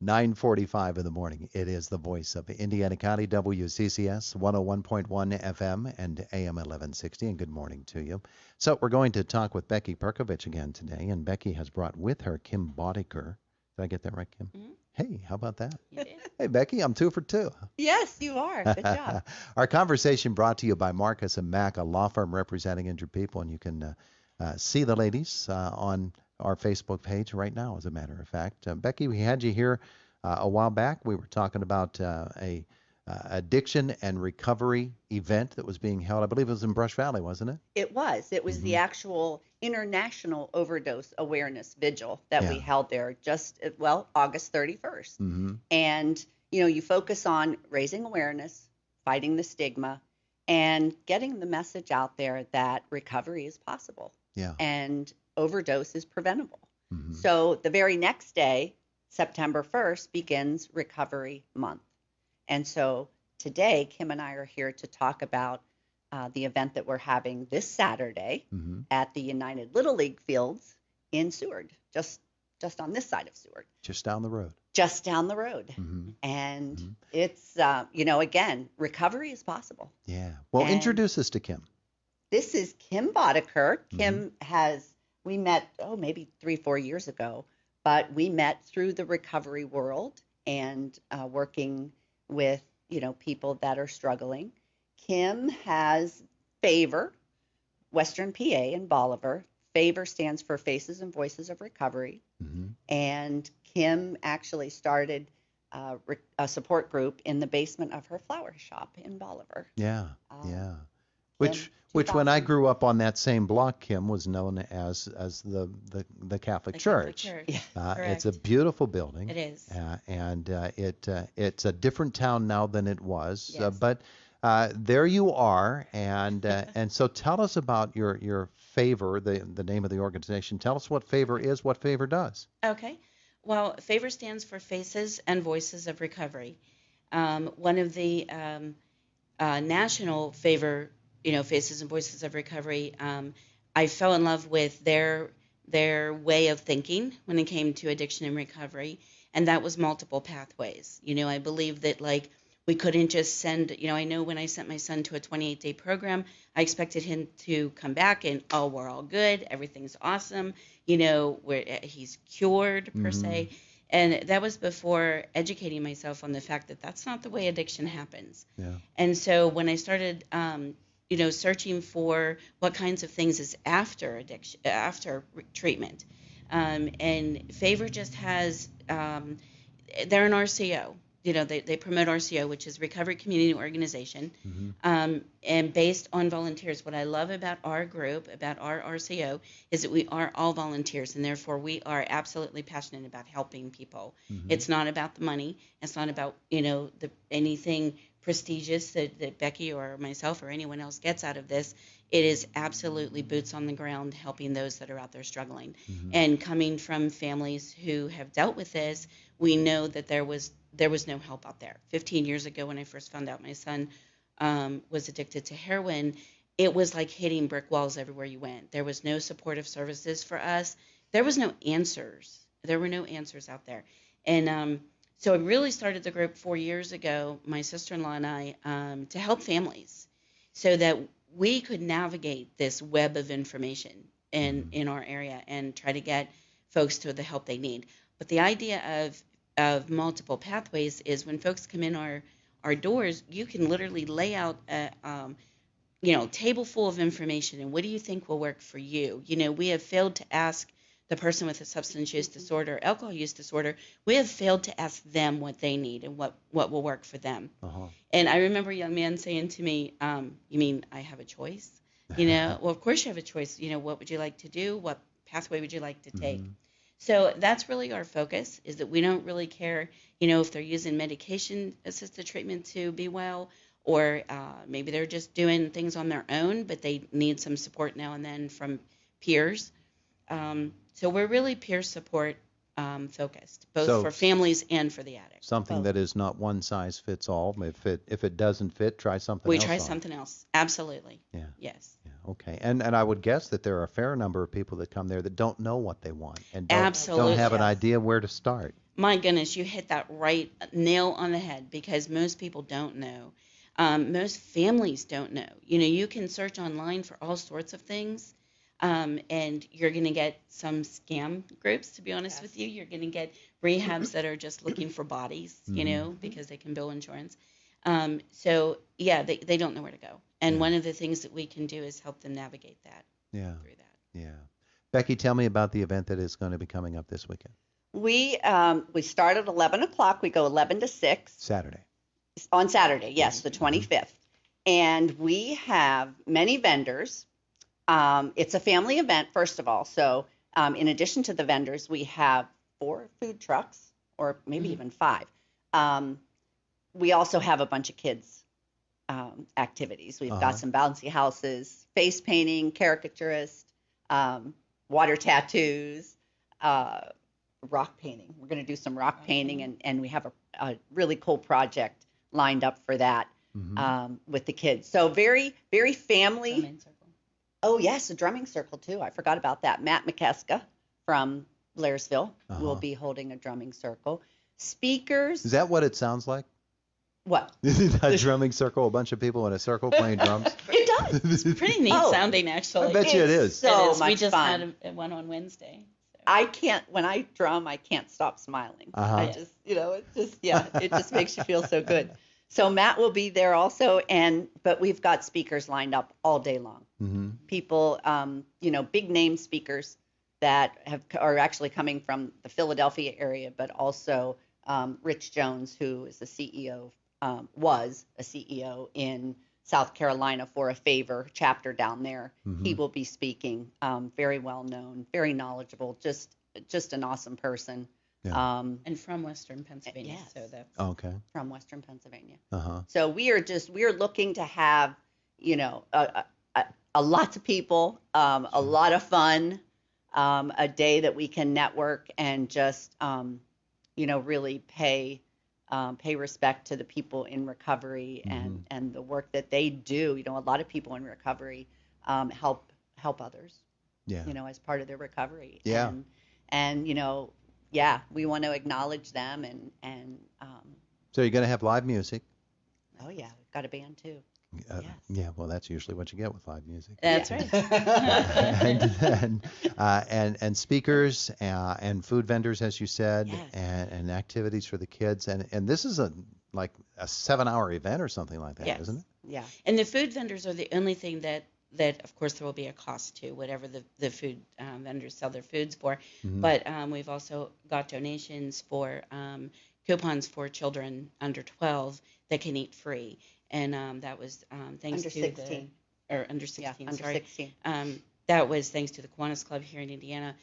9:45 in the morning. It is the voice of Indiana County, WCCS 101.1 FM and AM 1160. And good morning to you. So we're going to talk with Becky Perkovich again today, and Becky has brought with her Kim Boetticher. Did I get that right, Kim? Mm-hmm. Hey, how about that? You did. Hey, Becky, I'm 2 for 2. Yes, you are. Good job. Our conversation brought to you by Marcus and Mack, a law firm representing injured people, and you can see the ladies on our Facebook page right now, as a matter of fact. Becky, we had you here a while back. We were talking about a addiction and recovery event that was being held. I believe it was in Brush Valley, wasn't it? It was. It was the actual International Overdose Awareness Vigil that we held there August 31st. Mm-hmm. And, you focus on raising awareness, fighting the stigma, and getting the message out there that recovery is possible. Yeah. And overdose is preventable. Mm-hmm. So the very next day, September 1st, begins Recovery Month. And so today, Kim and I are here to talk about the event that we're having this Saturday at the United Little League Fields in Seward, just on this side of Seward. Just down the road. Just down the road. Mm-hmm. And it's, again, recovery is possible. Yeah. Well, introduce us to Kim. This is Kim Boetticher. Kim we met, maybe 3-4 years ago, but we met through the recovery world and working with, people that are struggling. Kim has FAVOR, Western PA in Bolivar. FAVOR stands for Faces and Voices of Recovery. Mm-hmm. And Kim actually started a support group in the basement of her flower shop in Bolivar. Yeah, yeah. Which when I grew up on that same block, Kim, was known as the Catholic Church. Yeah, it's a beautiful building. It is. And it's a different town now than it was. Yes. But there you are, and so tell us about your FAVOR, the name of the organization. Tell us what FAVOR is, what FAVOR does. Okay. Well, FAVOR stands for Faces and Voices of Recovery. One of the national FAVOR, Faces and Voices of Recovery, I fell in love with their way of thinking when it came to addiction and recovery, and that was multiple pathways. I believe that, we couldn't just send, I know when I sent my son to a 28-day program, I expected him to come back and, we're all good, everything's awesome, he's cured, per se. And that was before educating myself on the fact that that's not the way addiction happens. Yeah. And so when I started, searching for what kinds of things is after addiction, after treatment, and FAVOR just has, they're an RCO. They promote RCO, which is Recovery Community Organization, and based on volunteers. What I love about our group, about our RCO, is that we are all volunteers, and therefore we are absolutely passionate about helping people. It's not about the money. It's not about, anything prestigious that Becky or myself or anyone else gets out of this. It is absolutely boots on the ground, helping those that are out there struggling. And coming from families who have dealt with this, we know that there was no help out there. 15 years ago, when I first found out my son was addicted to heroin, it was like hitting brick walls everywhere you went. There was no supportive services for us. There was no answers. There were no answers out there. And so I really started the group 4 years ago, my sister-in-law and I, to help families so that we could navigate this web of information in our area and try to get folks to the help they need. But the idea of multiple pathways is when folks come in our doors, you can literally lay out a table full of information, and what do you think will work for you? We have failed to ask the person with a substance use disorder, alcohol use disorder, we have failed to ask them what they need and what will work for them. And I remember a young man saying to me, you mean I have a choice? Well, of course you have a choice. What would you like to do? What pathway would you like to take? So that's really our focus, is that we don't really care, if they're using medication-assisted treatment to be well, or maybe they're just doing things on their own, but they need some support now and then from peers. So we're really peer support focused, both for families and for the addicts. Something that is not one size fits all. If it doesn't fit, try something else. We try something else. Absolutely. Yeah. Yes. Yeah. Okay. And I would guess that there are a fair number of people that come there that don't know what they want and don't Absolutely. have an Yes. idea where to start. My goodness, you hit that right nail on the head because most people don't know. Most families don't know. You can search online for all sorts of things, and you're going to get some scam groups, to be honest Yes. with you. You're going to get rehabs that are just looking for bodies, because they can bill insurance. So, yeah, they don't know where to go. And Yeah. one of the things that we can do is help them navigate that Yeah. through that. Yeah. Becky, tell me about the event that is going to be coming up this weekend. We start at 11 o'clock. We go 11 to 6 Saturday. on Saturday. Yes, the 25th. And we have many vendors. It's a family event, first of all. So in addition to the vendors, we have 4 food trucks, or maybe even 5. We also have a bunch of kids activities. We've got some bouncy houses, face painting, caricaturist, water tattoos, rock painting. We're going to do some rock painting, and we have a really cool project lined up for that with the kids. So very, very family. Drumming circle. Oh, yes, a drumming circle, too. I forgot about that. Matt McKeska from Blairsville will be holding a drumming circle. Speakers. Is that what it sounds like? What? A drumming circle, a bunch of people in a circle playing drums? It does. It's pretty neat sounding, actually. I bet you it is. So It is. much We just fun. had one on Wednesday. So. I can't, when I drum, I can't stop smiling. I just, it just makes you feel so good. So Matt will be there also, but we've got speakers lined up all day long. Mm-hmm. People, big name speakers that are actually coming from the Philadelphia area, but also Rich Jones, who is the CEO, was a CEO in South Carolina for a Favor chapter down there. He will be speaking. Very well known, very knowledgeable, just an awesome person. Yeah. And from Western Pennsylvania. Yes. So that's Okay. From Western Pennsylvania. Uh-huh. So we're looking to have, a lot of people, a lot of fun, a day that we can network and just, really pay respect to the people in recovery and the work that they do. A lot of people in recovery help others. Yeah. As part of their recovery. Yeah. And we want to acknowledge them and So you're going to have live music. oh yeah, we've got a band too. Yes. Yeah, well, that's usually what you get with live music. That's right. and speakers and food vendors, as you said, Yes. and activities for the kids. And this is like a 7-hour event or something like that, Yes. isn't it? Yeah. And the food vendors are the only thing that of course there will be a cost to whatever the food vendors sell their foods for. But we've also got donations for coupons for children under 12 that can eat free. And that was thanks Under to 16. under 16. Yeah, under sorry. 16. That was thanks to the Kiwanis Club here in Indiana.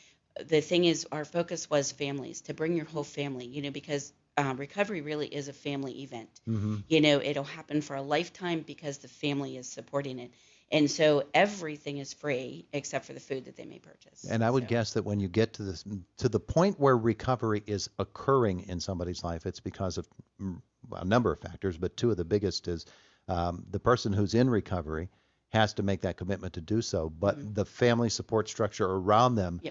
The thing is, our focus was families, to bring your whole family, because recovery really is a family event. It'll happen for a lifetime because the family is supporting it. And so everything is free except for the food that they may purchase. And I would guess that when you get to the point where recovery is occurring in somebody's life, it's because of a number of factors, but 2 of the biggest is the person who's in recovery has to make that commitment to do so, but the family support structure around them,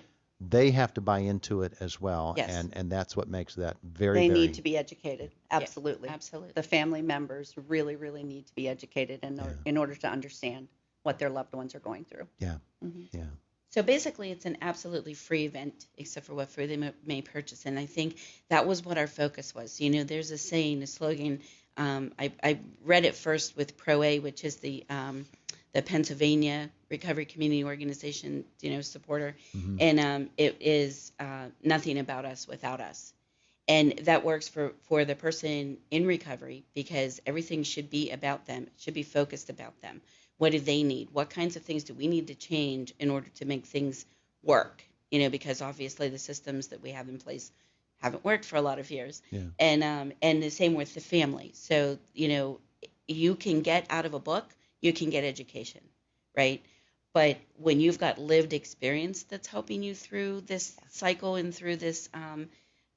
they have to buy into it as well. Yes. And that's what makes that very, They very... need to be educated. Absolutely. Yeah, absolutely. The family members really, really need to be educated in order to understand what their loved ones are going through. Yeah. Mm-hmm. Yeah. So basically, it's an absolutely free event, except for what food they may purchase. And I think that was what our focus was. There's a saying, a slogan. I read it first with ProA, which is the Pennsylvania Recovery Community Organization, supporter. And it is nothing about us without us. And that works for the person in recovery because everything should be about them. It should be focused about them. What do they need? What kinds of things do we need to change in order to make things work? Because obviously the systems that we have in place haven't worked for a lot of years. Yeah. And the same with the family. So, you can get out of a book, you can get education, right? But when you've got lived experience that's helping you through this cycle and through this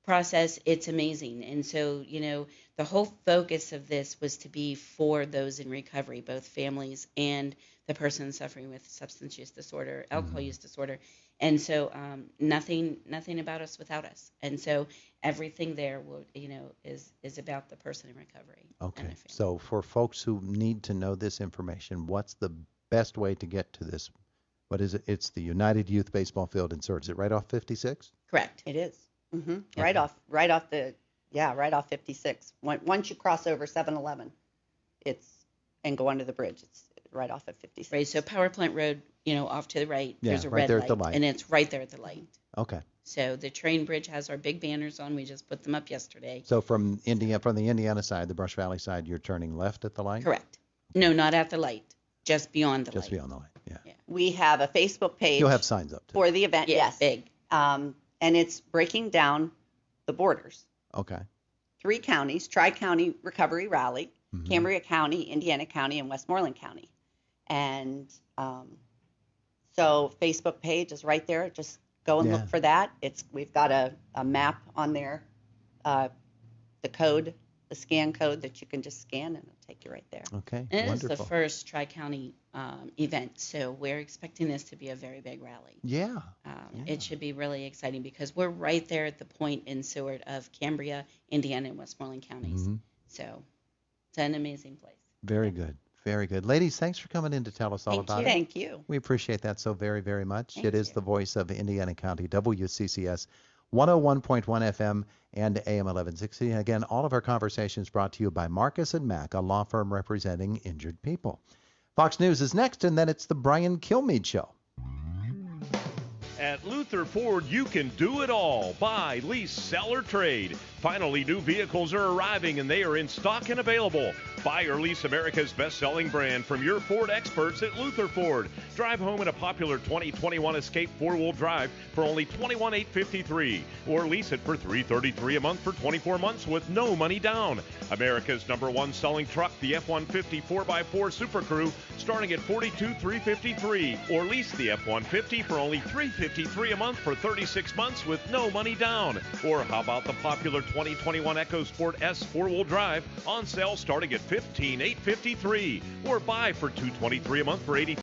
process, it's amazing. And so, the whole focus of this was to be for those in recovery, both families and the person suffering with substance use disorder, alcohol use disorder. And so nothing about us without us. And so everything there will, is about the person in recovery. Okay. So for folks who need to know this information, what's the best way to get to this? What is it? It's the United Youth Baseball Field in Seward. Is it right off 56? Correct. It is. Mm-hmm. Right off 56. Once you cross over 7-Eleven, and go under the bridge, it's right off at 56. Right. So Power Plant Road, off to the right, Yeah, there's a right red there light, at the light. and it's right there at the light. Okay. So the train bridge has our big banners on. We just put them up yesterday. So from the Indiana side, the Brush Valley side, you're turning left at the light? Correct. No, not at the light. Just beyond the light. Just beyond the light, yeah. We have a Facebook page. You'll have signs up, too. For the event, Yeah, yes. big. And it's breaking down the borders. Okay. 3 counties, Tri-County Recovery Rally, Cambria County, Indiana County, and Westmoreland County. And so Facebook page is right there. Just go and look for that. We've got a map on there, the scan code that you can just scan, and it'll take you right there. Okay, And wonderful. it's the first Tri-County event, so we're expecting this to be a very big rally. Yeah. It should be really exciting because we're right there at the point in Seward of Cambria, Indiana, and Westmoreland counties. So it's an amazing place. Very good. Very good. Ladies, thanks for coming in to tell us all about it. Thank you. We appreciate that so very, very much. Thank It is you. the voice of Indiana County, WCCS, 101.1 FM and AM 1160. And again, all of our conversations brought to you by Marcus and Mack, a law firm representing injured people. Fox News is next, and then it's the Brian Kilmeade Show. At Luther Ford, you can do it all. Buy, lease, sell, or trade. Finally, new vehicles are arriving and they are in stock and available. Buy or lease America's best-selling brand from your Ford experts at Luther Ford. Drive home in a popular 2021 Escape 4-wheel drive for only $21,853, or lease it for $333 a month for 24 months with no money down. America's #1 selling truck, the F-150 4x4 Super Crew, starting at $42,353, or lease the F-150 for only $353 a month for 36 months with no money down. Or how about the popular 2021 EcoSport S 4-wheel drive, on sale starting at $15,853, or buy for $223 a month for $80.